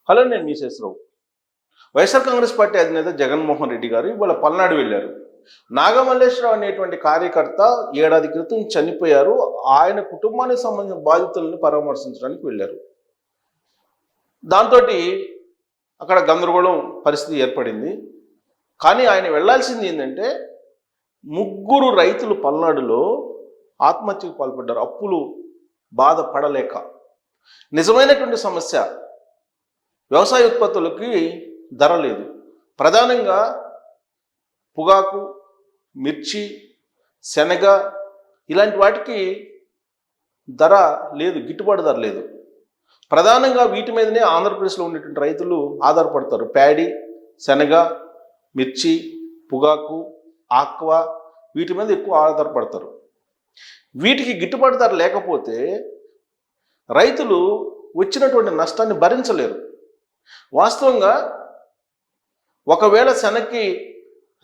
Hello, నేను మీ Sesha Rao. YSR Congress party అధినేత జగన్మోహన్ రెడ్డి గారు ఇవాళ పల్నాడు వెళ్ళారు. నాగమల్లేశ్వరరావు అనేటువంటి కార్యకర్త ఏడాది క్రితం చనిపోయారు. ఆయన కుటుంబానికి సంబంధించిన బాధితులను పరామర్శించడానికి వెళ్ళారు. దాంతో అక్కడ గందరగోళం పరిస్థితి ఏర్పడింది. కానీ ఆయన వెళ్లాల్సింది ఏంటంటే, ముగ్గురు రైతులు పల్నాడులో ఆత్మహత్యకు పాల్పడ్డారు. అప్పులు బాధపడలేక. నిజమైనటువంటి సమస్య, వ్యవసాయ ఉత్పత్తులకి ధర లేదు. ప్రధానంగా పొగాకు, మిర్చి, శనగ ఇలాంటి వాటికి ధర లేదు, గిట్టుబాటు ధర లేదు. ప్రధానంగా వీటి మీదనే ఆంధ్రప్రదేశ్లో ఉండేటువంటి రైతులు ఆధారపడతారు. ప్యాడీ, శనగ, మిర్చి, పొగాకు, ఆక్వా వీటి మీద ఎక్కువ ఆధారపడతారు. వీటికి గిట్టుబాటు ధర లేకపోతే రైతులు వచ్చినటువంటి నష్టాన్ని భరించలేరు. వాస్తవంగా ఒకవేళ శనగకి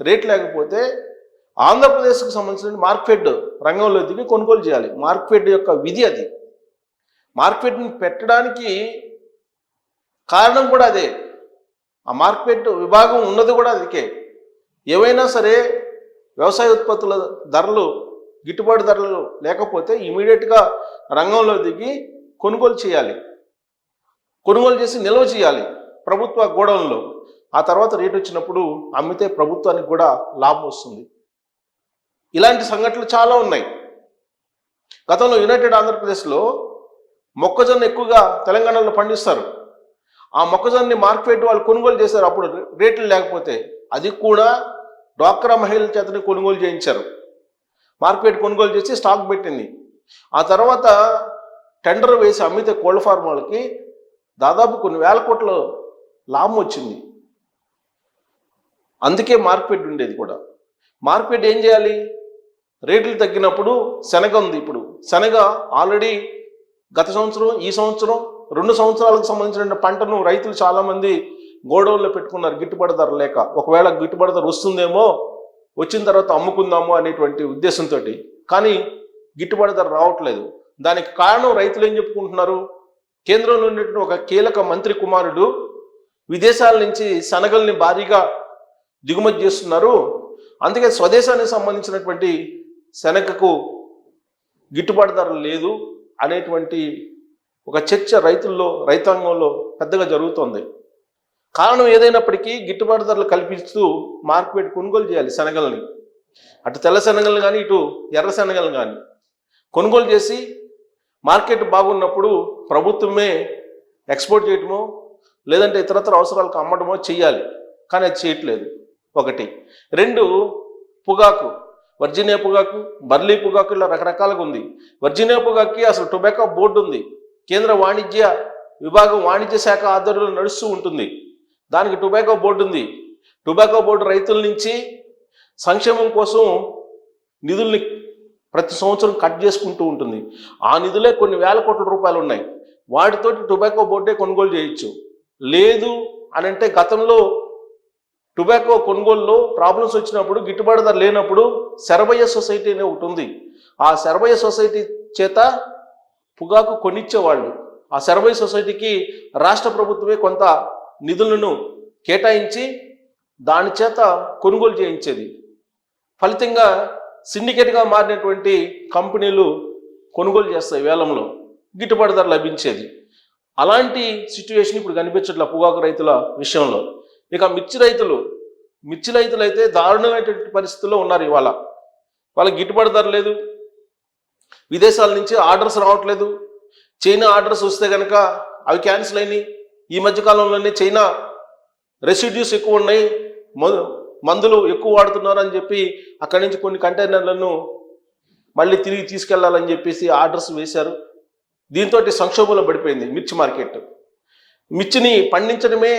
రేట్ లేకపోతే ఆంధ్రప్రదేశ్కు సంబంధించిన మార్కెట్ రంగంలో దిగి కొనుగోలు చేయాలి. మార్కెట్ యొక్క విధి అది. మార్కెట్ని పెట్టడానికి కారణం కూడా అదే. ఆ మార్కెట్ విభాగం ఉన్నది కూడా అదికే. ఏవైనా సరే వ్యవసాయ ఉత్పత్తుల ధరలు గిట్టుబాటు ధరలు లేకపోతే ఇమీడియట్గా రంగంలో దిగి కొనుగోలు చేయాలి. కొనుగోలు చేసి నిల్వ చేయాలి ప్రభుత్వ గోడౌన్లో. ఆ తర్వాత రేటు వచ్చినప్పుడు అమ్మితే ప్రభుత్వానికి కూడా లాభం వస్తుంది. ఇలాంటి సంఘటనలు చాలా ఉన్నాయి. గతంలో యునైటెడ్ ఆంధ్రప్రదేశ్లో మొక్కజొన్న ఎక్కువగా తెలంగాణలో పండిస్తారు. ఆ మొక్కజొన్నని మార్కెట్ వాళ్ళు కొనుగోలు చేశారు. అప్పుడు రేట్లు లేకపోతే అది కూడా డ్వాక్రా మహిళల చేతని కొనుగోలు చేయించారు. మార్కెట్ కొనుగోలు చేసి స్టాక్ పెట్టింది. ఆ తర్వాత టెండర్ వేసి అమ్మితే కోళ్ళ ఫార్మాలకి దాదాపు కొన్ని వేల కోట్ల లాభం వచ్చింది. అందుకే మార్కెట్ ఉండేది కూడా. మార్కెట్ ఏం చేయాలి? రేట్లు తగ్గినప్పుడు శనగ ఉంది. ఇప్పుడు శనగ ఆల్రెడీ గత సంవత్సరం, ఈ సంవత్సరం 2 సంవత్సరాలకు సంబంధించిన పంటను రైతులు చాలామంది గోడౌన్లో పెట్టుకున్నారు గిట్టుబాటు ధర లేక. ఒకవేళ గిట్టుబాటు ధర వస్తుందేమో, వచ్చిన తర్వాత అమ్ముకుందాము అనేటువంటి ఉద్దేశంతో. కానీ గిట్టుబాటు ధర రావట్లేదు. దానికి కారణం రైతులు ఏం చెప్పుకుంటున్నారు? కేంద్రంలో ఉన్నటువంటి ఒక కీలక మంత్రి కుమారుడు విదేశాల నుంచి శనగల్ని భారీగా దిగుమతి చేస్తున్నారు. అందుకే స్వదేశానికి సంబంధించినటువంటి శనగకు గిట్టుబాటు ధర లేదు అనేటువంటి ఒక చర్చ రైతాంగంలో పెద్దగా జరుగుతోంది. కారణం ఏదైనప్పటికీ గిట్టుబాటు ధరలు కల్పిస్తూ మార్కెట్ కొనుగోలు చేయాలి శనగల్ని. అటు తెల్ల శనగలను కానీ, ఇటు ఎర్ర శనగలను కానీ కొనుగోలు చేసి మార్కెట్ బాగున్నప్పుడు ప్రభుత్వమే ఎక్స్పోర్ట్ చేయటమో లేదంటే ఇతరత్ర అవసరాలకు అమ్మటమో చెయ్యాలి. కానీ అది చేయట్లేదు. 1. 2, పొగాకు, వర్జీనియా పొగాకు, బర్లీ పొగాకు ఇలా రకరకాలుగా ఉంది. వర్జీనియా పొగాకుకి అసలు టొబాకో బోర్డు ఉంది. కేంద్ర వాణిజ్య విభాగం, వాణిజ్య శాఖ ఆధ్వర్యంలో నడుస్తూ ఉంటుంది. దానికి టొబాకో బోర్డు ఉంది. టొబాకో బోర్డు రైతుల నుంచి సంక్షేమం కోసం నిధుల్ని ప్రతి సంవత్సరం కట్ చేసుకుంటూ ఉంటుంది. ఆ నిధులే కొన్ని వేల కోట్ల రూపాయలు ఉన్నాయి. వాటితోటి టొబాకో బోర్డే కొనుగోలు చేయొచ్చు. లేదు అని అంటే, గతంలో టొబాకో కొనుగోలులో ప్రాబ్లమ్స్ వచ్చినప్పుడు, గిట్టుబాటు ధర లేనప్పుడు శరభయ్య సొసైటీ అనే ఒకటి ఉంది. ఆ శరభయ్య సొసైటీ చేత పొగాకు కొనిచ్చేవాళ్ళు. ఆ శరభయ్య సొసైటీకి రాష్ట్ర ప్రభుత్వమే కొంత నిధులను కేటాయించి దాని చేత కొనుగోలు చేయించేది. ఫలితంగా సిండికేట్గా మారినటువంటి కంపెనీలు కొనుగోలు చేస్తాయి వేలంలో, గిట్టుబాటు ధర లభించేది. అలాంటి సిచ్యువేషన్ ఇప్పుడు కనిపించట్ల పొగాకు రైతుల విషయంలో. ఇక మిర్చి రైతులు అయితే దారుణమైనటువంటి పరిస్థితుల్లో ఉన్నారు. ఇవాళ వాళ్ళకి గిట్టుబాటు ధర లేదు. విదేశాల నుంచి ఆర్డర్స్ రావట్లేదు. చైనా ఆర్డర్స్ వస్తే కనుక అవి క్యాన్సిల్ అయినాయి. ఈ మధ్యకాలంలోనే చైనా రెసిడ్యూస్ ఎక్కువ ఉన్నాయి, మందులు ఎక్కువ వాడుతున్నారు అని చెప్పి అక్కడి నుంచి కొన్ని కంటైనర్లను మళ్ళీ తిరిగి తీసుకెళ్లాలని చెప్పేసి ఆర్డర్స్ వేశారు. దీంతో సంక్షోభంలో పడిపోయింది మిర్చి మార్కెట్. మిర్చిని పండించడమే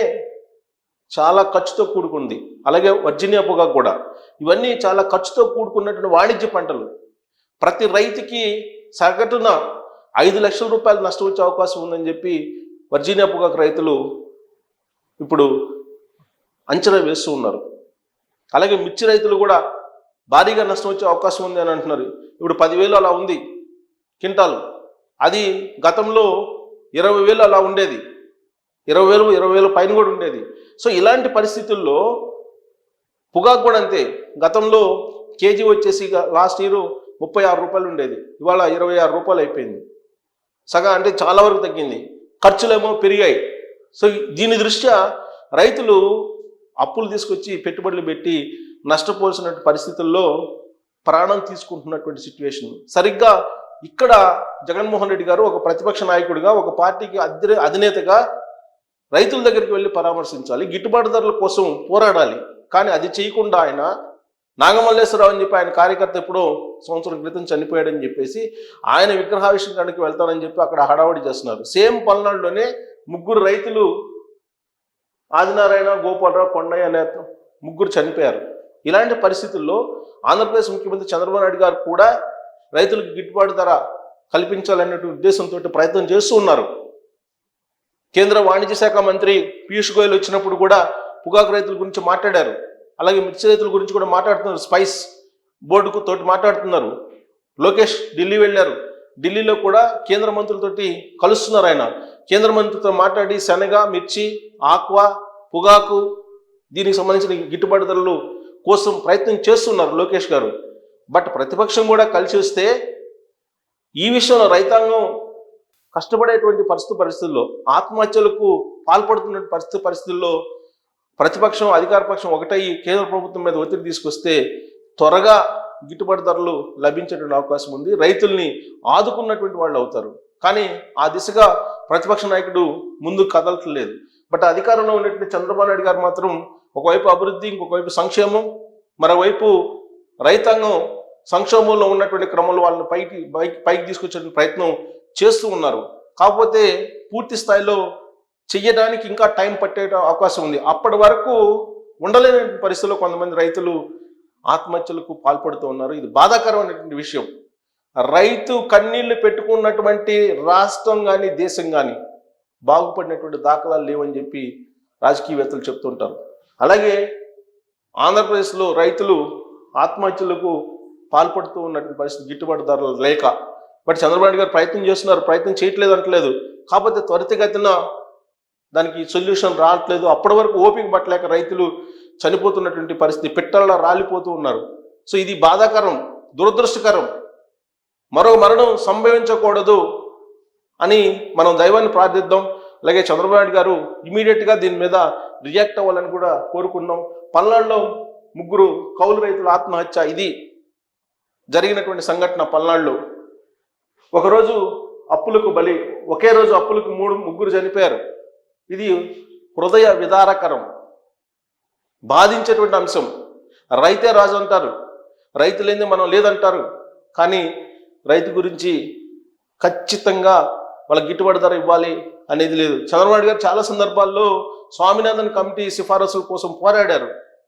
చాలా ఖర్చుతో కూడుకుంది. అలాగే వర్జీనియా పొగాకు కూడా. ఇవన్నీ చాలా ఖర్చుతో కూడుకున్నటువంటి వాణిజ్య పంటలు. ప్రతి రైతుకి సగటున 5 లక్షల రూపాయలు నష్టం వచ్చే అవకాశం ఉందని చెప్పి వర్జీనియా పొగాకు రైతులు ఇప్పుడు అంచనా వేస్తూ ఉన్నారు. అలాగే మిర్చి రైతులు కూడా భారీగా నష్టం వచ్చే అవకాశం ఉంది అని అంటున్నారు. ఇప్పుడు 10,000 అలా ఉంది క్వింటాలు. అది గతంలో 20,000 అలా ఉండేది. 20,000 పైన కూడా ఉండేది. సో ఇలాంటి పరిస్థితుల్లో పొగాకు కూడా అంతే. గతంలో కేజీ వచ్చేసి లాస్ట్ ఇయర్ 36 రూపాయలు ఉండేది, ఇవాళ 26 రూపాయలు అయిపోయింది. సగం అంటే చాలా వరకు తగ్గింది. ఖర్చులేమో పెరిగాయి. సో దీని దృష్ట్యా రైతులు అప్పులు తీసుకొచ్చి పెట్టుబడులు పెట్టి నష్టపోల్సిన పరిస్థితుల్లో ప్రాణం తీసుకుంటున్నటువంటి సిచ్యువేషన్. సరిగ్గా ఇక్కడ జగన్మోహన్ రెడ్డి గారు ఒక ప్రతిపక్ష నాయకుడిగా, ఒక పార్టీకి అధినేతగా రైతుల దగ్గరికి వెళ్ళి పరామర్శించాలి, గిట్టుబాటు ధరల కోసం పోరాడాలి. కానీ అది చేయకుండా ఆయన నాగమల్లేశ్వరరావు అని చెప్పి ఆయన కార్యకర్త ఎప్పుడో సంవత్సరం క్రితం చనిపోయాడని చెప్పేసి ఆయన విగ్రహావిష్కరణకి వెళ్తానని చెప్పి అక్కడ హడావుడి చేస్తున్నారు. సేమ్ పల్నాడులోనే 3 రైతులు, ఆదినారాయణ, గోపాలరావు, కొండయ్య అనే 3 చనిపోయారు. ఇలాంటి పరిస్థితుల్లో ఆంధ్రప్రదేశ్ ముఖ్యమంత్రి చంద్రబాబు నాయుడు గారు కూడా రైతులకు గిట్టుబాటు ధర కల్పించాలనే ఉద్దేశంతో ప్రయత్నం చేస్తూ ఉన్నారు. కేంద్ర వాణిజ్య శాఖ మంత్రి పీయూష్ గోయల్ వచ్చినప్పుడు కూడా పొగాకు రైతుల గురించి మాట్లాడారు. అలాగే మిర్చి రైతుల గురించి కూడా మాట్లాడుతున్నారు. స్పైస్ బోర్డుకు తోటి మాట్లాడుతున్నారు. లోకేష్ ఢిల్లీ వెళ్ళారు. ఢిల్లీలో కూడా కేంద్ర మంత్రులతోటి కలుస్తున్నారు. ఆయన కేంద్ర మంత్రులతో మాట్లాడి శనగ, మిర్చి, ఆక్వా, పొగాకు దీనికి సంబంధించిన గిట్టుబాటు ధరలు కోసం ప్రయత్నం చేస్తున్నారు లోకేష్ గారు. బట్ ప్రతిపక్షం కూడా కలిసి వస్తే ఈ విషయంలో రైతాంగం కష్టపడేటువంటి పరిస్థితుల్లో, ఆత్మహత్యలకు పాల్పడుతున్న పరిస్థితుల్లో ప్రతిపక్షం అధికార పక్షం ఒకటయ్యి కేంద్ర ప్రభుత్వం మీద ఒత్తిడి తీసుకొస్తే త్వరగా గిట్టుబాటు ధరలు లభించేటువంటి అవకాశం ఉంది. రైతుల్ని ఆదుకున్నటువంటి వాళ్ళు అవుతారు. కానీ ఆ దిశగా ప్రతిపక్ష నాయకుడు ముందుకు కదలట్లేదు. బట్ అధికారంలో ఉన్నటువంటి చంద్రబాబు నాయుడు గారు మాత్రం ఒకవైపు అభివృద్ధి, ఇంకొకవైపు సంక్షేమం, మరోవైపు రైతాంగం సంక్షోభంలో ఉన్నటువంటి క్రమంలో వాళ్ళని పైకి తీసుకొచ్చే ప్రయత్నం చేస్తూ ఉన్నారు. కాకపోతే పూర్తి స్థాయిలో చెయ్యడానికి ఇంకా టైం పట్టే అవకాశం ఉంది. అప్పటి వరకు ఉండలేని పరిస్థితుల్లో కొంతమంది రైతులు ఆత్మహత్యలకు పాల్పడుతూ ఉన్నారు. ఇది బాధాకరమైనటువంటి విషయం. రైతు కన్నీళ్లు పెట్టుకున్నటువంటి రాష్ట్రం కానీ దేశం కానీ బాగుపడినటువంటి దాఖలాలు లేవని చెప్పి రాజకీయవేత్తలు చెప్తుంటారు. అలాగే ఆంధ్రప్రదేశ్లో రైతులు ఆత్మహత్యలకు పాల్పడుతూ ఉన్నటువంటి పరిస్థితి, గిట్టుబాటు ధరలు లేక. బట్ చంద్రబాబు నాయుడు గారు ప్రయత్నం చేస్తున్నారు, ప్రయత్నం చేయట్లేదు అంటలేదు. కాకపోతే త్వరితగతిన దానికి సొల్యూషన్ రావట్లేదు. అప్పటి వరకు ఓపిక పట్టలేక రైతులు చనిపోతున్నటువంటి పరిస్థితి, పిట్టల్లా రాలిపోతూ ఉన్నారు. సో ఇది బాధాకరం, దురదృష్టకరం. మరో మరణం సంభవించకూడదు అని మనం దైవాన్ని ప్రార్థిద్దాం. అలాగే చంద్రబాబు నాయుడు గారు ఇమీడియట్గా దీని మీద రియాక్ట్ అవ్వాలని కూడా కోరుకున్నాం. పల్నాడులో 3 కౌలు రైతుల ఆత్మహత్య, ఇది జరిగినటువంటి సంఘటన. పల్నాడులో ఒకరోజు అప్పులకు బలి, ఒకే రోజు అప్పులకు 3 చనిపోయారు. ఇది హృదయ విదారకరం, బాధించేటువంటి అంశం. రైతే రాజు అంటారు, రైతు లేనిదే మనం లేదంటారు. కానీ రైతు గురించి ఖచ్చితంగా వాళ్ళకి గిట్టుబాటు ధర ఇవ్వాలి అనేది లేదు. చంద్రబాబు నాయుడు గారు చాలా సందర్భాల్లో స్వామినాథన్ కమిటీ సిఫారసుల కోసం పోరాడారు.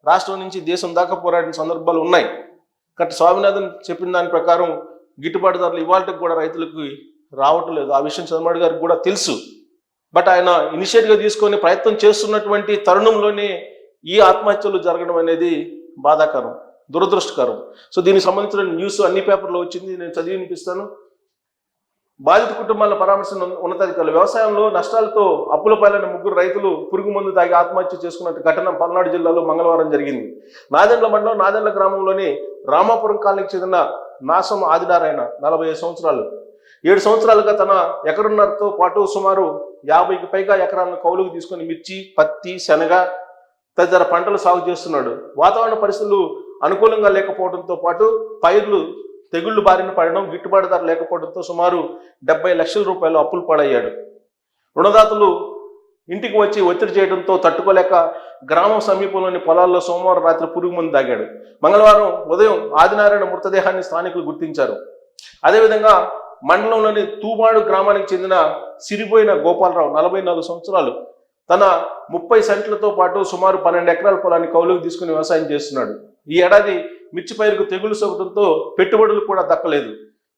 రాష్ట్రం నుంచి దేశం దాకా పోరాడిన సందర్భాలు ఉన్నాయి. కాబట్టి స్వామినాథన్ చెప్పిన దాని ప్రకారం గిట్టుబాటు ధరలు ఇవాళకి కూడా రైతులకు రావటం లేదు. ఆ విషయం చంద్రబాబు నాయుడు గారికి కూడా తెలుసు. బట్ ఆయన ఇనిషియేటివ్గా తీసుకొని ప్రయత్నం చేస్తున్నటువంటి తరుణంలోనే ఈ ఆత్మహత్యలు జరగడం అనేది బాధాకరం, దురదృష్టకరం. సో దీనికి సంబంధించిన న్యూస్ అన్ని పేపర్లో వచ్చింది, నేను చదివి వినిపిస్తాను. బాధిత కుటుంబాల పరామర్శన ఉన్నతాధికారులు. వ్యవసాయంలో నష్టాలతో అప్పుల పాలైన 3 రైతులు పురుగు మందు తాగి ఆత్మహత్య చేసుకున్న ఘటన పల్నాడు జిల్లాలో మంగళవారం జరిగింది. నాదెండ్ల మండలం నాదెండ్ల గ్రామంలోని రామాపురం కాలనీకి చెందిన నాసం ఆదినారాయణ 45 సంవత్సరాలు 7 సంవత్సరాలుగా తన ఎకరున్నరతో పాటు సుమారు 50కి పైగా ఎకరాలను కౌలుకు తీసుకొని మిర్చి, పత్తి, శనగ తదితర పంటలు సాగు చేస్తున్నాడు. వాతావరణ పరిస్థితులు అనుకూలంగా లేకపోవడంతో పాటు పైర్లు తెగుళ్లు బారిన పడడం, గిట్టుబాటు ధర లేకపోవడంతో సుమారు 70 లక్షల రూపాయలు అప్పులు పాలయ్యాడు. రుణదాతలు ఇంటికి వచ్చి ఒత్తిడి చేయడంతో తట్టుకోలేక గ్రామం సమీపంలోని పొలాల్లో సోమవారం రాత్రి పురుగు మందు తాగాడు. మంగళవారం ఉదయం ఆదినారాయణ మృతదేహాన్ని స్థానికులు గుర్తించారు. అదేవిధంగా మండలంలోని తూమాడు గ్రామానికి చెందిన సిరిపోయిన గోపాలరావు 44 సంవత్సరాలు తన 30 సెంట్లతో పాటు సుమారు 12 ఎకరాల పొలాన్ని కౌలుకు తీసుకుని వ్యవసాయం చేస్తున్నాడు. ఈ ఏడాది మిర్చి పైరుకు తెగులు సోకడంతో పెట్టుబడులు కూడా దక్కలేదు.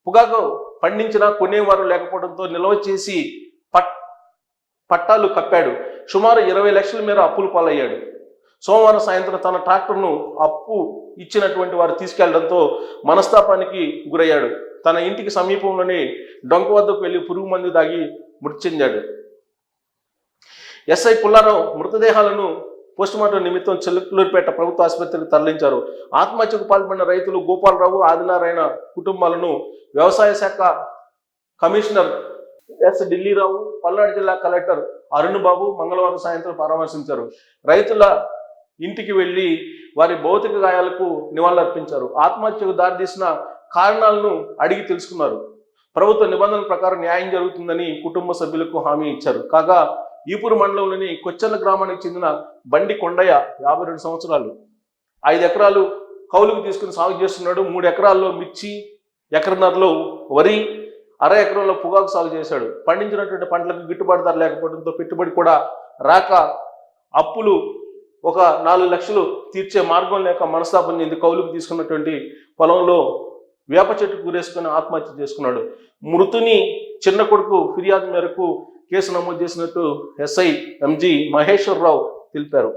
పొగాకు పండించినా కొనేవారు లేకపోవడంతో నిల్వ చేసి పట్టాలు కప్పాడు. సుమారు 20 లక్షల మేర అప్పులు పాలయ్యాడు. సోమవారం సాయంత్రం తన ట్రాక్టర్ను అప్పు ఇచ్చినటువంటి వారు తీసుకెళ్లడంతో మనస్తాపానికి గురయ్యాడు. తన ఇంటికి సమీపంలోని డొంక వద్దకు వెళ్ళి పురుగు మందు తాగి మృతి చెందాడు. ఎస్ఐ పుల్లారావు మృతదేహాలను పోస్టుమార్టం నిమిత్తం చిలకలూరిపేట ప్రభుత్వ ఆసుపత్రికి తరలించారు. ఆత్మహత్యకు పాల్పడిన రైతులు గోపాలరావు, ఆదినారాయణ కుటుంబాలను వ్యవసాయ శాఖ కమిషనర్ ఎస్ ఢిల్లీరావు, పల్నాడు జిల్లా కలెక్టర్ అరుణ్ బాబు మంగళవారం సాయంత్రం పరామర్శించారు. రైతుల ఇంటికి వెళ్లి వారి భౌతిక గాయాలకు నివాళులర్పించారు. ఆత్మహత్యకు దారితీసిన కారణాలను అడిగి తెలుసుకున్నారు. ప్రభుత్వ నిబంధనల ప్రకారం న్యాయం జరుగుతుందని కుటుంబ సభ్యులకు హామీ ఇచ్చారు. కాగా ఈపూరు మండలంలోని కొచ్చెర్ల గ్రామానికి చెందిన బండి కొండయ్య 52 సంవత్సరాలు 5 ఎకరాలు కౌలుకు తీసుకుని సాగు చేస్తున్నాడు. 3 ఎకరాల్లో మిర్చి, ఎకరన్నరలో వరి, అర ఎకరంలో పొగాకు సాగు చేశాడు. పండించినటువంటి పంటలకు గిట్టుబాటు ధర లేకపోవడంతో పెట్టుబడి కూడా రాక అప్పులు ఒక 4 లక్షలు తీర్చే మార్గం లేక మనస్తాపం చెంది కౌలుకు తీసుకున్నటువంటి పొలంలో వేప చెట్టు కూరేసుకుని ఆత్మహత్య చేసుకున్నాడు. మృతుని చిన్న కొడుకు ఫిర్యాదు మేరకు కేసు నమోదు చేసినట్టు ఎస్ఐ ఎంజి మహేశ్వరరావు తెలిపారు.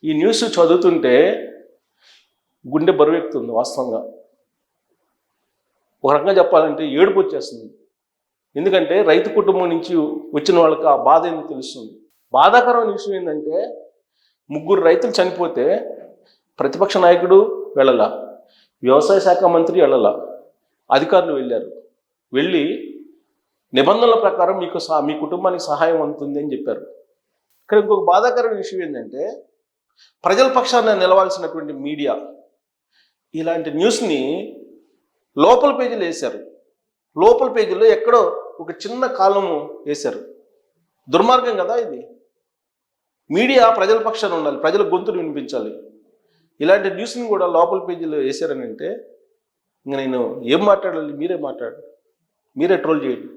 ఈ న్యూస్ చదువుతుంటే గుండె బరువెక్కుతుంది. వాస్తవంగా ఒక రకంగా చెప్పాలంటే ఏడుపు వచ్చేస్తుంది. ఎందుకంటే రైతు కుటుంబం నుంచి వచ్చిన వాళ్ళకి ఆ బాధ ఏంది తెలుస్తుంది. బాధాకరమైన విషయం ఏంటంటే 3 రైతులు చనిపోతే ప్రతిపక్ష నాయకుడు వెళ్ళలా, వ్యవసాయ శాఖ మంత్రి వెళ్ళలా, అధికారులు వెళ్ళారు. వెళ్ళి నిబంధనల ప్రకారం మీ కుటుంబానికి సహాయం అందుతుంది అని చెప్పారు. ఇక్కడ ఇంకొక బాధాకరమైన విషయం ఏంటంటే ప్రజల పక్షాన నిలవాల్సినటువంటి మీడియా ఇలాంటి న్యూస్ని లోపల పేజీలు వేశారు. లోపల పేజీలో ఎక్కడో ఒక చిన్న కాలము వేశారు. దుర్మార్గం కదా ఇది. మీడియా ప్రజల పక్షాన ఉండాలి, ప్రజల గొంతులు వినిపించాలి. ఇలాంటి న్యూస్ని కూడా లోపల పేజీలో వేశారని అంటే ఇంక నేను ఏం మాట్లాడాలి? మీరే మాట్లాడండి, మీరే ట్రోల్ చేయండి.